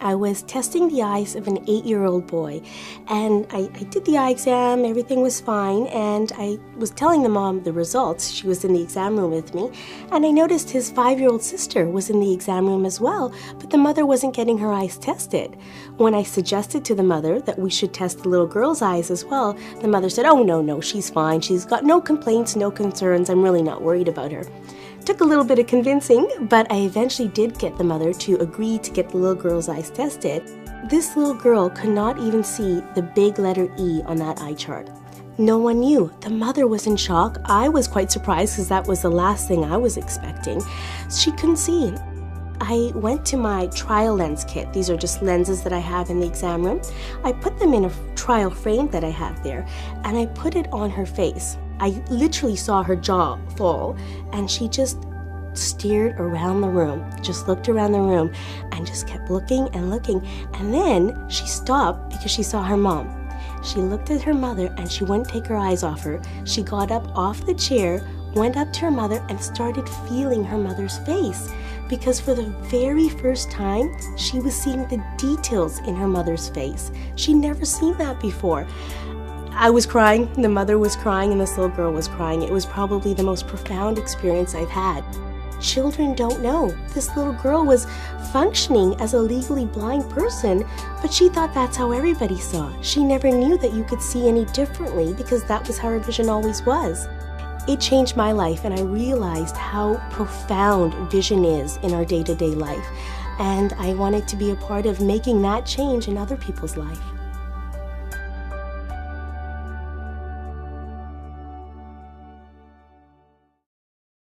I was testing the eyes of an 8-year-old boy, and I did the eye exam, everything was fine, and I was telling the mom the results. She was in the exam room with me, and I noticed his 5-year-old sister was in the exam room as well, but the mother wasn't getting her eyes tested. When I suggested to the mother that we should test the little girl's eyes as well, the mother said, "Oh, no, she's fine. She's got no complaints, no concerns. I'm really not worried about her." Took a little bit of convincing, but I eventually did get the mother to agree to get the little girl's eyes tested. This little girl could not even see the big letter E on that eye chart. No one knew. The mother was in shock. I was quite surprised because that was the last thing I was expecting. She couldn't see. I went to my trial lens kit. These are just lenses that I have in the exam room. I put them in a trial frame that I have there, and I put it on her face. I literally saw her jaw fall, and she just stared around the room, just looked around the room, and just kept looking and looking. And then she stopped because she saw her mom. She looked at her mother, and she wouldn't take her eyes off her. She got up off the chair, went up to her mother, and started feeling her mother's face, because for the very first time, she was seeing the details in her mother's face. She'd never seen that before. I was crying, the mother was crying, and this little girl was crying. It was probably the most profound experience I've had. Children don't know. This little girl was functioning as a legally blind person, but she thought that's how everybody saw. She never knew that you could see any differently because that was how her vision always was. It changed my life, and I realized how profound vision is in our day-to-day life. And I wanted to be a part of making that change in other people's life.